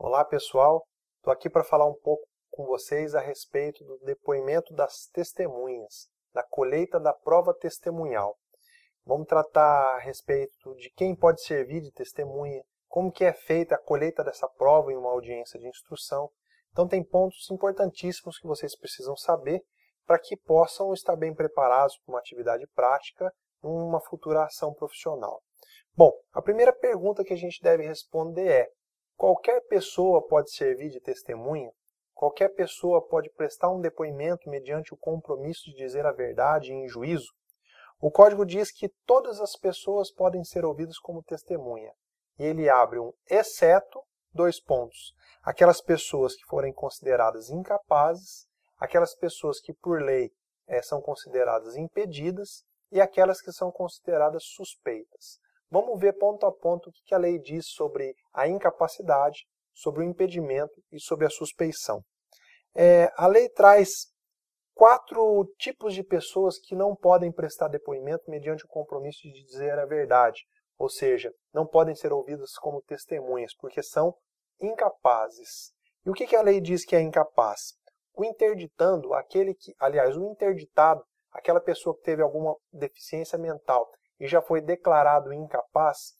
Olá pessoal, estou aqui para falar um pouco com vocês a respeito do depoimento das testemunhas, da colheita da prova testemunhal. Vamos tratar a respeito de quem pode servir de testemunha, como que é feita a colheita dessa prova em uma audiência de instrução. Então tem pontos importantíssimos que vocês precisam saber para que possam estar bem preparados para uma atividade prática numa futura ação profissional. Bom, a primeira pergunta que a gente deve responder é: qualquer pessoa pode servir de testemunha? Qualquer pessoa pode prestar um depoimento mediante o compromisso de dizer a verdade em juízo? O Código diz que todas as pessoas podem ser ouvidas como testemunha. E ele abre um exceto, dois pontos. Aquelas pessoas que forem consideradas incapazes, aquelas pessoas que por lei são consideradas impedidas e aquelas que são consideradas suspeitas. Vamos ver ponto a ponto o que a lei diz sobre a incapacidade, sobre o impedimento e sobre a suspeição. A lei traz 4 tipos de pessoas que não podem prestar depoimento mediante o compromisso de dizer a verdade, ou seja, não podem ser ouvidas como testemunhas, porque são incapazes. E o que a lei diz que é incapaz? O interditando, o interditado, aquela pessoa que teve alguma deficiência mental e já foi declarado incapaz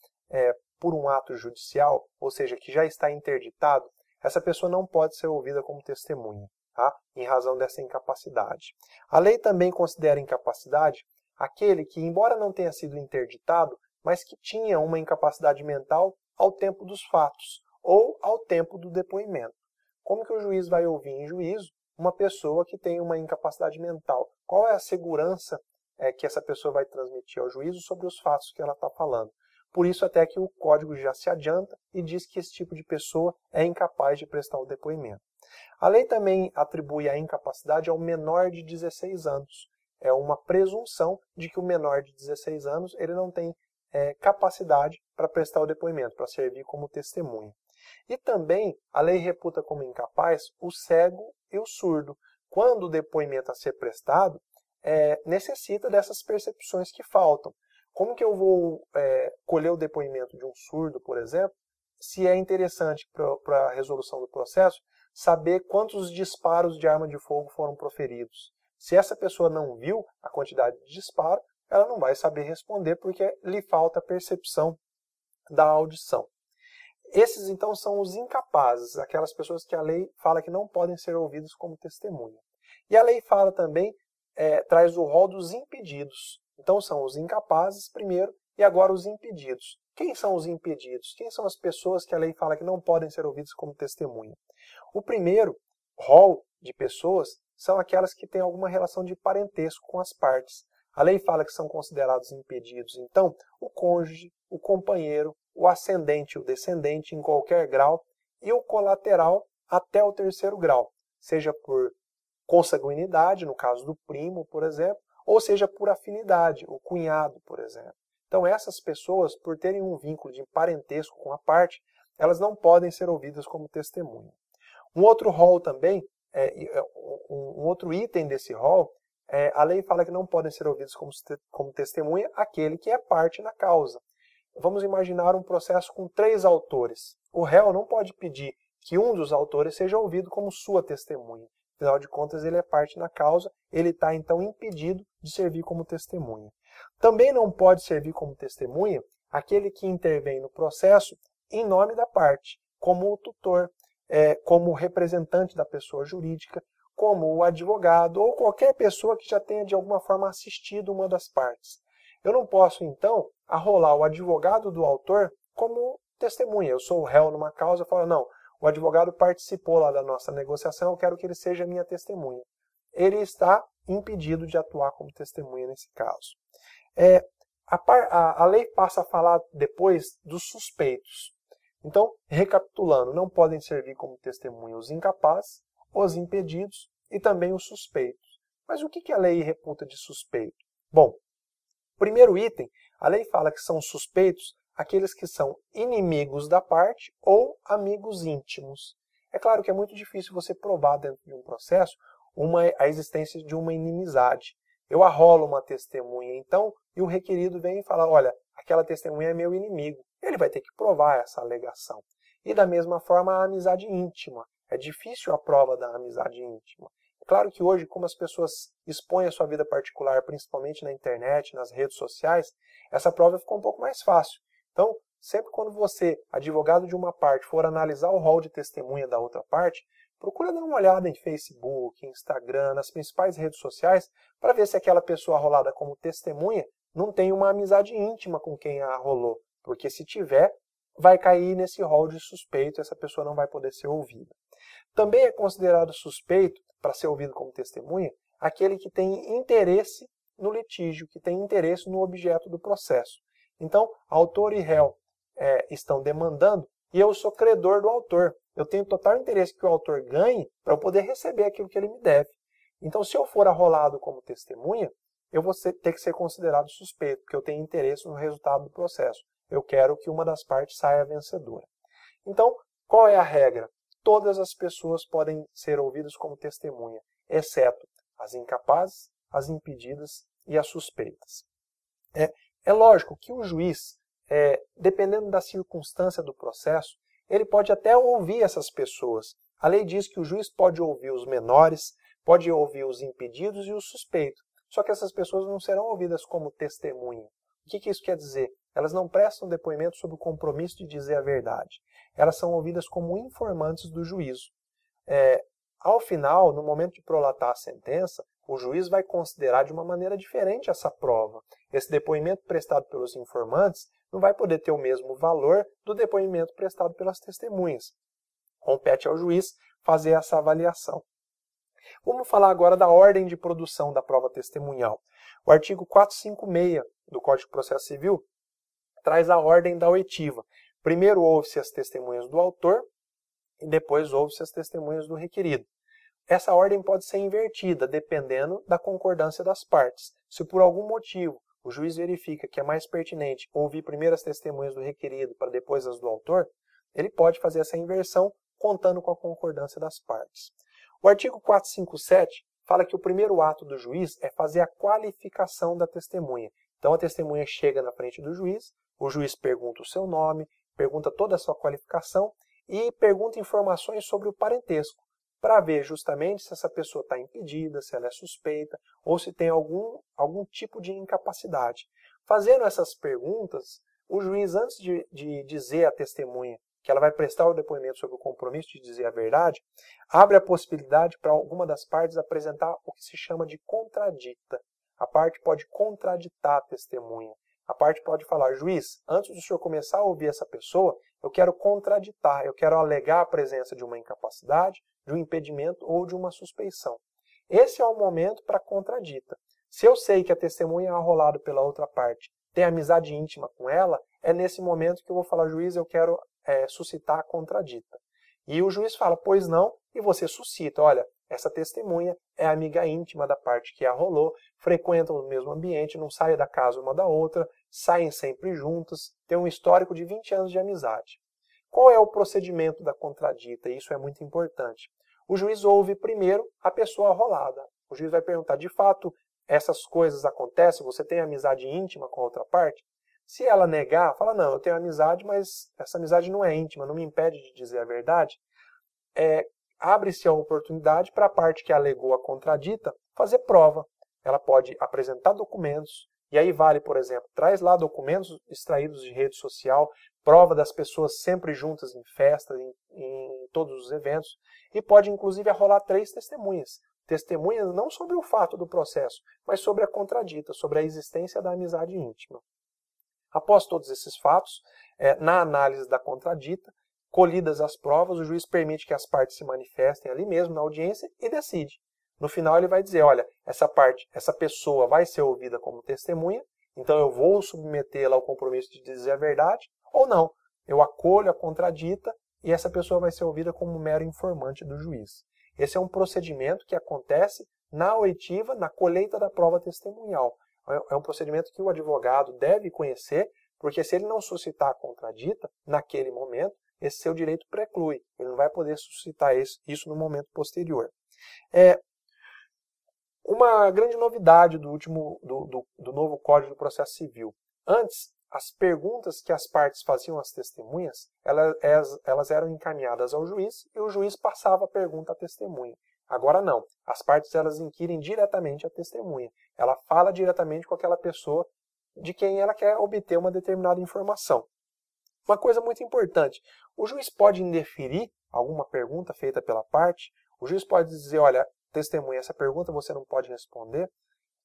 por um ato judicial, ou seja, que já está interditado, essa pessoa não pode ser ouvida como testemunha, tá? Em razão dessa incapacidade. A lei também considera incapacidade aquele que, embora não tenha sido interditado, mas que tinha uma incapacidade mental ao tempo dos fatos ou ao tempo do depoimento. Como que o juiz vai ouvir em juízo uma pessoa que tem uma incapacidade mental? Qual é a segurança que essa pessoa vai transmitir ao juízo sobre os fatos que ela está falando? Por isso até que o Código já se adianta e diz que esse tipo de pessoa é incapaz de prestar o depoimento. A lei também atribui a incapacidade ao menor de 16 anos. É uma presunção de que o menor de 16 anos ele não tem capacidade para prestar o depoimento, para servir como testemunha. E também a lei reputa como incapaz o cego e o surdo. Quando o depoimento a ser prestado, necessita dessas percepções que faltam. Como que eu vou colher o depoimento de um surdo, por exemplo, se é interessante para a resolução do processo saber quantos disparos de arma de fogo foram proferidos? Se essa pessoa não viu a quantidade de disparo, ela não vai saber responder porque lhe falta a percepção da audição. Esses, então, são os incapazes, aquelas pessoas que a lei fala que não podem ser ouvidas como testemunha. E a lei fala também, traz o rol dos impedidos. Então, são os incapazes primeiro e agora os impedidos. Quem são os impedidos? Quem são as pessoas que a lei fala que não podem ser ouvidas como testemunha? O primeiro rol de pessoas são aquelas que têm alguma relação de parentesco com as partes. A lei fala que são considerados impedidos, então, o cônjuge, o companheiro, o ascendente e o descendente em qualquer grau e o colateral até o 3º grau, seja por consanguinidade, no caso do primo, por exemplo, ou seja por afinidade, o cunhado, por exemplo. Então essas pessoas, por terem um vínculo de parentesco com a parte, elas não podem ser ouvidas como testemunha. Um outro rol também, um outro item desse rol, a lei fala que não podem ser ouvidos como testemunha aquele que é parte na causa. Vamos imaginar um processo com 3 autores. O réu não pode pedir que um dos autores seja ouvido como sua testemunha. Afinal de contas, ele é parte na causa, ele está então impedido de servir como testemunha. Também não pode servir como testemunha aquele que intervém no processo em nome da parte, como o tutor, como o representante da pessoa jurídica, como o advogado ou qualquer pessoa que já tenha de alguma forma assistido uma das partes. Eu não posso, então, arrolar o advogado do autor como testemunha. Eu sou o réu numa causa, eu falo, não, o advogado participou lá da nossa negociação, eu quero que ele seja minha testemunha. Ele está impedido de atuar como testemunha nesse caso. A lei passa a falar depois dos suspeitos. Então, recapitulando, não podem servir como testemunha os incapazes, os impedidos e também os suspeitos. Mas o que a lei reputa de suspeito? Bom, primeiro item, a lei fala que são suspeitos aqueles que são inimigos da parte ou amigos íntimos. É claro que é muito difícil você provar dentro de um processo a existência de uma inimizade. Eu arrolo uma testemunha, então, e o requerido vem e fala, olha, aquela testemunha é meu inimigo. Ele vai ter que provar essa alegação. E da mesma forma a amizade íntima. É difícil a prova da amizade íntima. É claro que hoje, como as pessoas expõem a sua vida particular, principalmente na internet, nas redes sociais, essa prova ficou um pouco mais fácil. Então, sempre quando você, advogado de uma parte, for analisar o rol de testemunha da outra parte, procura dar uma olhada em Facebook, Instagram, nas principais redes sociais, para ver se aquela pessoa arrolada como testemunha não tem uma amizade íntima com quem a arrolou. Porque se tiver, vai cair nesse rol de suspeito e essa pessoa não vai poder ser ouvida. Também é considerado suspeito, para ser ouvido como testemunha, aquele que tem interesse no litígio, que tem interesse no objeto do processo. Então, autor e réu estão demandando e eu sou credor do autor. Eu tenho total interesse que o autor ganhe para eu poder receber aquilo que ele me deve. Então, se eu for arrolado como testemunha, eu vou ter que ser considerado suspeito, porque eu tenho interesse no resultado do processo. Eu quero que uma das partes saia vencedora. Então, qual é a regra? Todas as pessoas podem ser ouvidas como testemunha, exceto as incapazes, as impedidas e as suspeitas. É lógico que o juiz, dependendo da circunstância do processo, ele pode até ouvir essas pessoas. A lei diz que o juiz pode ouvir os menores, pode ouvir os impedidos e os suspeitos. Só que essas pessoas não serão ouvidas como testemunha. O que isso quer dizer? Elas não prestam depoimento sob o compromisso de dizer a verdade. Elas são ouvidas como informantes do juízo. Ao final, no momento de prolatar a sentença, o juiz vai considerar de uma maneira diferente essa prova. Esse depoimento prestado pelos informantes não vai poder ter o mesmo valor do depoimento prestado pelas testemunhas. Compete ao juiz fazer essa avaliação. Vamos falar agora da ordem de produção da prova testemunhal. O artigo 456 do Código de Processo Civil traz a ordem da oitiva. Primeiro ouve-se as testemunhas do autor e depois ouve-se as testemunhas do requerido. Essa ordem pode ser invertida, dependendo da concordância das partes. Se por algum motivo o juiz verifica que é mais pertinente ouvir primeiro as testemunhas do requerido para depois as do autor, ele pode fazer essa inversão contando com a concordância das partes. O artigo 457 fala que o primeiro ato do juiz é fazer a qualificação da testemunha. Então a testemunha chega na frente do juiz, o juiz pergunta o seu nome, pergunta toda a sua qualificação e pergunta informações sobre o parentesco, para ver justamente se essa pessoa está impedida, se ela é suspeita ou se tem algum tipo de incapacidade. Fazendo essas perguntas, o juiz, antes de dizer à testemunha que ela vai prestar o depoimento sobre o compromisso de dizer a verdade, abre a possibilidade para alguma das partes apresentar o que se chama de contradita. A parte pode contraditar a testemunha. A parte pode falar: juiz, antes do senhor começar a ouvir essa pessoa, eu quero contraditar, eu quero alegar a presença de uma incapacidade, de um impedimento ou de uma suspeição. Esse é o momento para a contradita. Se eu sei que a testemunha é arrolada pela outra parte, tem amizade íntima com ela, é nesse momento que eu vou falar: juiz, eu quero suscitar a contradita. E o juiz fala: pois não, e você suscita: olha, essa testemunha é amiga íntima da parte que arrolou, frequentam o mesmo ambiente, não saem da casa uma da outra, saem sempre juntas, têm um histórico de 20 anos de amizade. Qual é o procedimento da contradita? Isso é muito importante. O juiz ouve primeiro a pessoa arrolada. O juiz vai perguntar: de fato, essas coisas acontecem? Você tem amizade íntima com a outra parte? Se ela negar, fala: não, eu tenho amizade, mas essa amizade não é íntima, não me impede de dizer a verdade. Abre-se a oportunidade para a parte que alegou a contradita fazer prova. Ela pode apresentar documentos, e aí vale, por exemplo, traz lá documentos extraídos de rede social, prova das pessoas sempre juntas em festas, em todos os eventos, e pode inclusive arrolar 3 testemunhas. Testemunhas não sobre o fato do processo, mas sobre a contradita, sobre a existência da amizade íntima. Após todos esses fatos, na análise da contradita, colhidas as provas, o juiz permite que as partes se manifestem ali mesmo na audiência e decide. No final ele vai dizer: olha, essa pessoa vai ser ouvida como testemunha, então eu vou submetê-la ao compromisso de dizer a verdade, ou não, eu acolho a contradita e essa pessoa vai ser ouvida como um mero informante do juiz. Esse é um procedimento que acontece na oitiva, na colheita da prova testemunhal. É um procedimento que o advogado deve conhecer, porque se ele não suscitar a contradita naquele momento, esse seu direito preclui. Ele não vai poder suscitar isso no momento posterior. Uma grande novidade do novo Código do Processo Civil. Antes, as perguntas que as partes faziam às testemunhas, elas eram encaminhadas ao juiz e o juiz passava a pergunta à testemunha. Agora não, as partes elas inquirem diretamente a testemunha. Ela fala diretamente com aquela pessoa de quem ela quer obter uma determinada informação. Uma coisa muito importante, o juiz pode indeferir alguma pergunta feita pela parte? O juiz pode dizer, olha, testemunha, essa pergunta você não pode responder?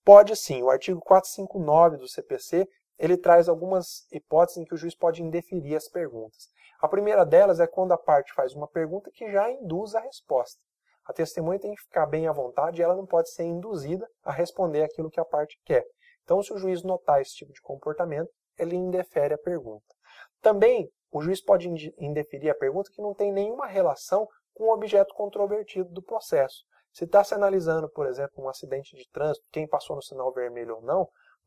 Pode sim, o artigo 459 do CPC, ele traz algumas hipóteses em que o juiz pode indeferir as perguntas. A primeira delas é quando a parte faz uma pergunta que já induz a resposta. A testemunha tem que ficar bem à vontade e ela não pode ser induzida a responder aquilo que a parte quer. Então, se o juiz notar esse tipo de comportamento, ele indefere a pergunta. Também, o juiz pode indeferir a pergunta que não tem nenhuma relação com o objeto controvertido do processo. Se está se analisando, por exemplo, um acidente de trânsito, quem passou no sinal vermelho ou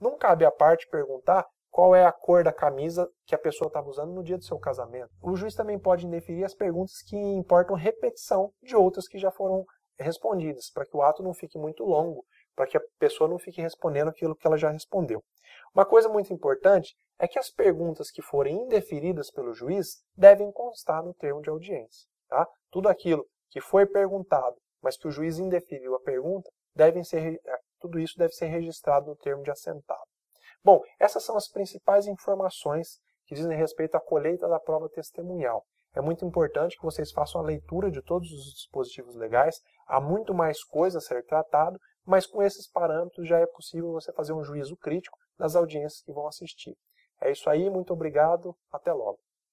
não cabe à parte perguntar qual é a cor da camisa que a pessoa estava usando no dia do seu casamento. O juiz também pode indeferir as perguntas que importam repetição de outras que já foram respondidas, para que o ato não fique muito longo, para que a pessoa não fique respondendo aquilo que ela já respondeu. Uma coisa muito importante é que as perguntas que forem indeferidas pelo juiz devem constar no termo de audiência. Tá? Tudo aquilo que foi perguntado, mas que o juiz indeferiu a pergunta, tudo isso deve ser registrado no termo de assentado. Bom, essas são as principais informações que dizem respeito à colheita da prova testemunhal. É muito importante que vocês façam a leitura de todos os dispositivos legais. Há muito mais coisa a ser tratado, mas com esses parâmetros já é possível você fazer um juízo crítico nas audiências que vão assistir. É isso aí, muito obrigado, até logo.